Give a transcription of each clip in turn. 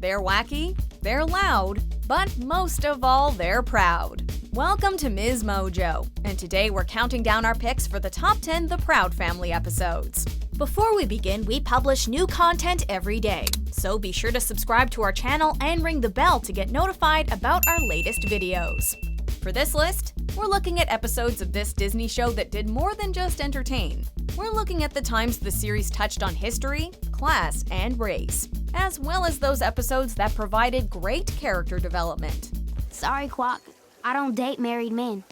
They're wacky, they're loud, but most of all, they're proud. Welcome to MsMojo, and today we're counting down our picks for the top 10 The Proud Family episodes. Before we begin, we publish new content every day, so be sure to subscribe to our channel and ring the bell to get notified about our latest videos. For this list, we're looking at episodes of this Disney show that did more than just entertain. We're looking at the times the series touched on history, class, and race, as well as those episodes that provided great character development. Sorry, Quack. I don't date married men.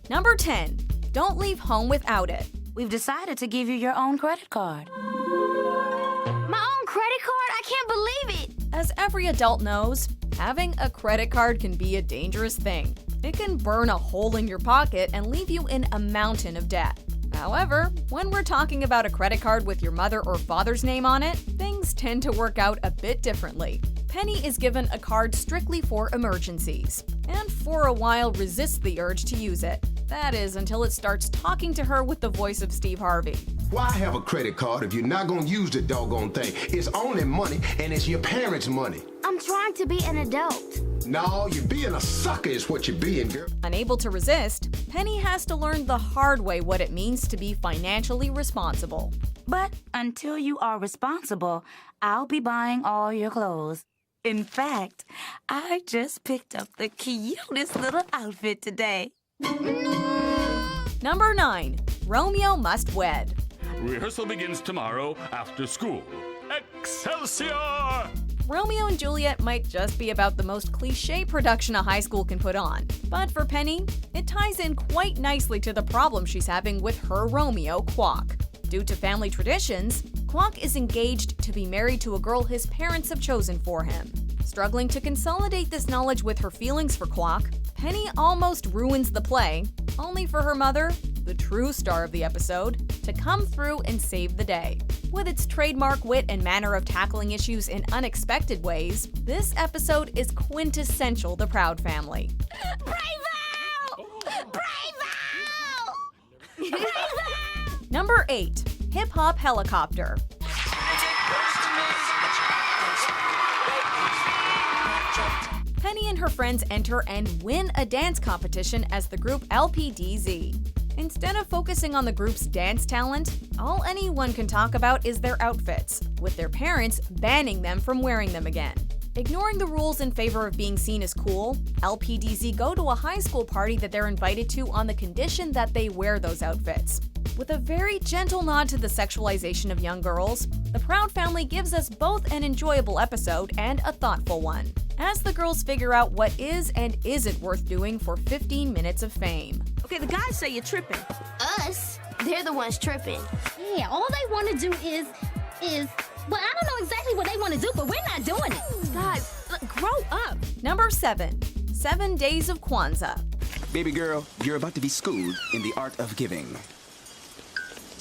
Number 10. Don't leave home without it. We've decided to give you your own credit card. My own credit card? I can't believe it! As every adult knows, having a credit card can be a dangerous thing. It can burn a hole in your pocket and leave you in a mountain of debt. However, when we're talking about a credit card with your mother or father's name on it, things tend to work out a bit differently. Penny is given a card strictly for emergencies, and for a while resists the urge to use it. That is, until it starts talking to her with the voice of Steve Harvey. Why have a credit card if you're not gonna use the doggone thing? It's only money, and it's your parents' money. I'm trying to be an adult. No, you're being a sucker is what you're being, girl. Unable to resist, Penny has to learn the hard way what it means to be financially responsible. But until you are responsible, I'll be buying all your clothes. In fact, I just picked up the cutest little outfit today. Number 9. Romeo must wed. Rehearsal begins tomorrow after school. Excelsior! Romeo and Juliet might just be about the most cliché production a high school can put on. But for Penny, it ties in quite nicely to the problem she's having with her Romeo, Quack. Due to family traditions, Quack is engaged to be married to a girl his parents have chosen for him. Struggling to consolidate this knowledge with her feelings for Quack, Penny almost ruins the play, only for her mother, the true star of the episode, to come through and save the day. With its trademark wit and manner of tackling issues in unexpected ways, this episode is quintessential The Proud Family. Bravo! Bravo! Bravo! Number 8. Hip Hop Helicopter. Penny and her friends enter and win a dance competition as the group LPDZ. Instead of focusing on the group's dance talent, all anyone can talk about is their outfits, with their parents banning them from wearing them again. Ignoring the rules in favor of being seen as cool, LPDZ go to a high school party that they're invited to on the condition that they wear those outfits. With a very gentle nod to the sexualization of young girls, The Proud Family gives us both an enjoyable episode and a thoughtful one, as the girls figure out what is and isn't worth doing for 15 minutes of fame. Okay, the guys say you're tripping. Us? They're the ones tripping. Yeah, all they want to do is, well, I don't know exactly what they want to do, but we're not doing it. Guys, look, grow up. Number 7. 7 Days of Kwanzaa. Baby girl, you're about to be schooled in the art of giving.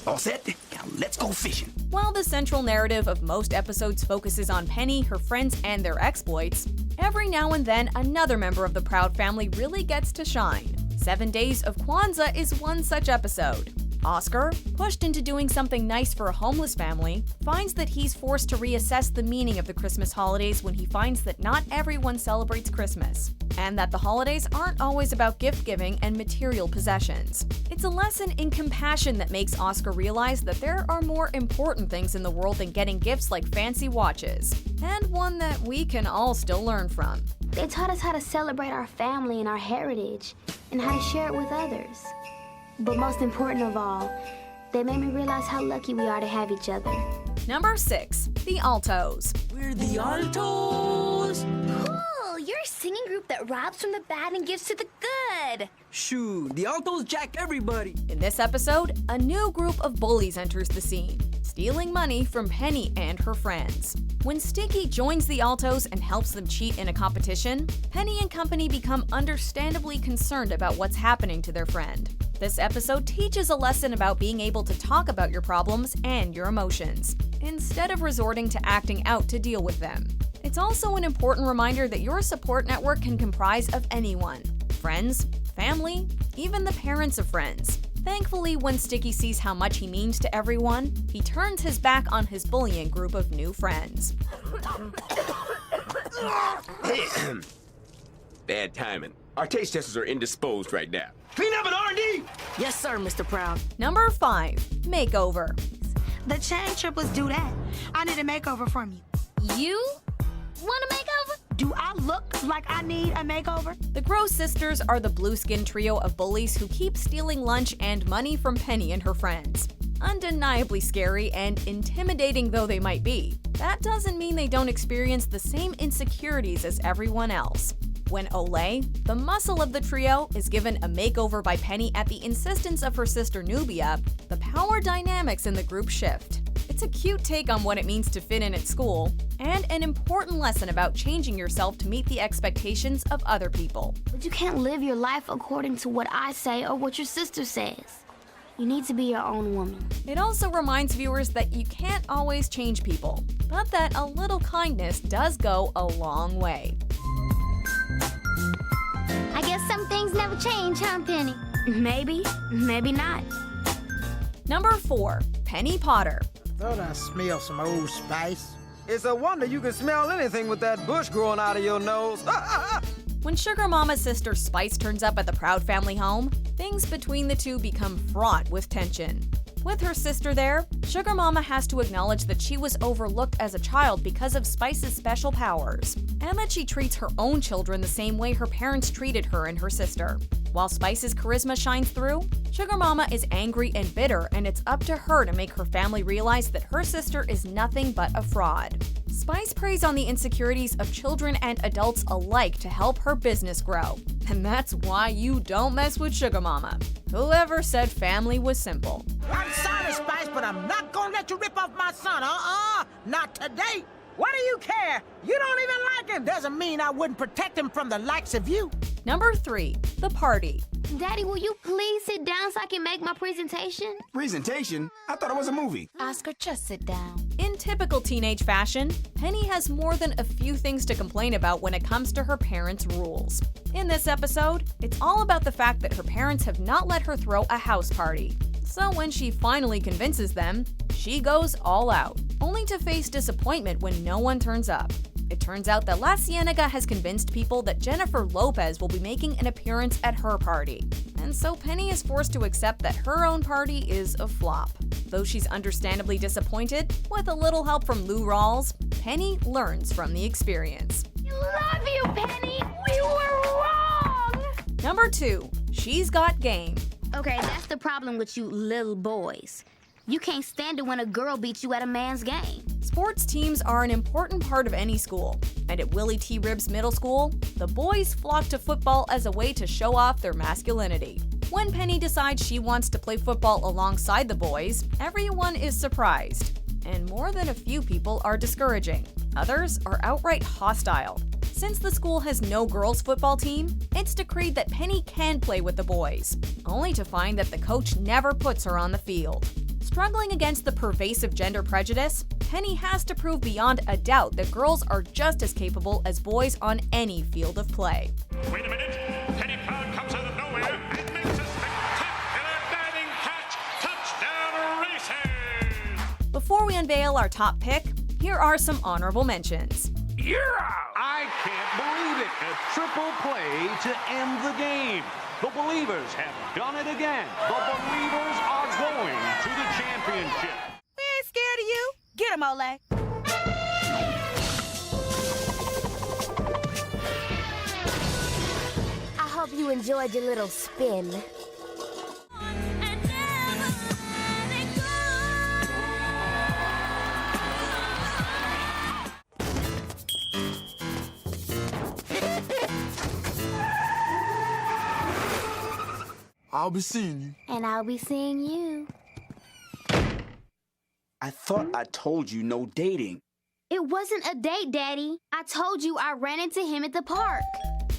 All set? Now let's go fishing. While the central narrative of most episodes focuses on Penny, her friends, and their exploits, every now and then another member of the Proud Family really gets to shine. 7 Days of Kwanzaa is one such episode. Oscar, pushed into doing something nice for a homeless family, finds that he's forced to reassess the meaning of the Christmas holidays when he finds that not everyone celebrates Christmas, and that the holidays aren't always about gift-giving and material possessions. It's a lesson in compassion that makes Oscar realize that there are more important things in the world than getting gifts like fancy watches, and one that we can all still learn from. They taught us how to celebrate our family and our heritage, and how to share it with others. But most important of all, they made me realize how lucky we are to have each other. Number 6. The Altos. We're the Altos. Cool, you're a singing group that robs from the bad and gives to the good. Shoo, the Altos jack everybody. In this episode, a new group of bullies enters the scene, stealing money from Penny and her friends. When Stinky joins the Altos and helps them cheat in a competition, Penny and company become understandably concerned about what's happening to their friend. This episode teaches a lesson about being able to talk about your problems and your emotions, instead of resorting to acting out to deal with them. It's also an important reminder that your support network can comprise of anyone: friends, family, even the parents of friends. Thankfully, when Sticky sees how much he means to everyone, he turns his back on his bullying group of new friends. Bad timing. Our taste testers are indisposed right now. Clean up and R&D! Yes, sir, Mr. Proud. Number 5. Makeover. The chain triplets do that. I need a makeover from you. You want a makeover? Do I look like I need a makeover? The Gross Sisters are the blue-skin trio of bullies who keep stealing lunch and money from Penny and her friends. Undeniably scary and intimidating though they might be, that doesn't mean they don't experience the same insecurities as everyone else. When Olay, the muscle of the trio, is given a makeover by Penny at the insistence of her sister Nubia, the power dynamics in the group shift. It's a cute take on what it means to fit in at school, and an important lesson about changing yourself to meet the expectations of other people. But you can't live your life according to what I say or what your sister says. You need to be your own woman. It also reminds viewers that you can't always change people, but that a little kindness does go a long way. I guess some things never change, huh, Penny? Maybe, maybe not. Number 4. Penny Potter. Thought I smelled some Old Spice. It's a wonder you can smell anything with that bush growing out of your nose. When Sugar Mama's sister Spice turns up at the Proud family home, things between the two become fraught with tension. With her sister there, Sugar Mama has to acknowledge that she was overlooked as a child because of Spice's special powers, and that she treats her own children the same way her parents treated her and her sister. While Spice's charisma shines through, Sugar Mama is angry and bitter, and it's up to her to make her family realize that her sister is nothing but a fraud. Spice preys on the insecurities of children and adults alike to help her business grow. And that's why you don't mess with Sugar Mama. Whoever said family was simple? I'm sorry, Spice, but I'm not gonna let you rip off my son. Not today. What do you care? You don't even like him. Doesn't mean I wouldn't protect him from the likes of you. Number 3. The Party. Daddy, will you please sit down so I can make my presentation? Presentation? I thought it was a movie. Oscar, just sit down. In typical teenage fashion, Penny has more than a few things to complain about when it comes to her parents' rules. In this episode, it's all about the fact that her parents have not let her throw a house party. So when she finally convinces them, she goes all out, only to face disappointment when no one turns up. It turns out that La Cienega has convinced people that Jennifer Lopez will be making an appearance at her party. And so Penny is forced to accept that her own party is a flop. Though she's understandably disappointed, with a little help from Lou Rawls, Penny learns from the experience. I love you, Penny! We were wrong! Number 2. She's Got Game. Okay, that's the problem with you little boys. You can't stand it when a girl beats you at a man's game. Sports teams are an important part of any school, and at Willie T. Ribbs Middle School, the boys flock to football as a way to show off their masculinity. When Penny decides she wants to play football alongside the boys, everyone is surprised, and more than a few people are discouraging. Others are outright hostile. Since the school has no girls' football team, it's decreed that Penny can play with the boys, only to find that the coach never puts her on the field. Struggling against the pervasive gender prejudice, Penny has to prove beyond a doubt that girls are just as capable as boys on any field of play. Wait a minute. Penny Proud comes out of nowhere and makes a spectacular diving catch. Touchdown Racers! Before we unveil our top pick, here are some honorable mentions. Yeah! I can't believe it. A triple play to end the game. The Believers have done it again. The Believers are going to the championship. We ain't scared of you. Get him, Olay. I hope you enjoyed your little spin. I'll be seeing you. And I'll be seeing you. I thought I told you no dating. It wasn't a date, Daddy. I told you I ran into him at the park.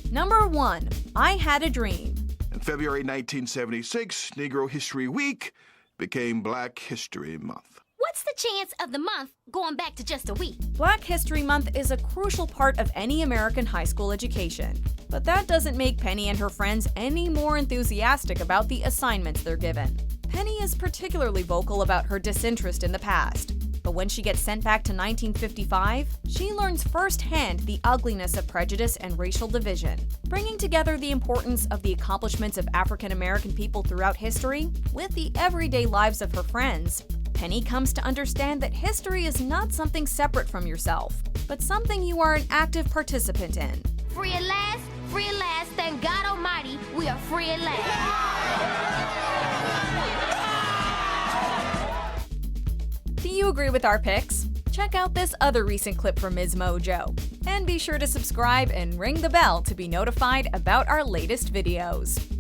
Number 1. I Had a Dream. In February 1976, Negro History Week became Black History Month. What's the chance of the month going back to just a week? Black History Month is a crucial part of any American high school education. But that doesn't make Penny and her friends any more enthusiastic about the assignments they're given. Penny is particularly vocal about her disinterest in the past. But when she gets sent back to 1955, she learns firsthand the ugliness of prejudice and racial division. Bringing together the importance of the accomplishments of African American people throughout history with the everyday lives of her friends, Penny comes to understand that history is not something separate from yourself, but something you are an active participant in. Free at last, thank God Almighty, we are free at last. Do you agree with our picks? Check out this other recent clip from MsMojo. And be sure to subscribe and ring the bell to be notified about our latest videos.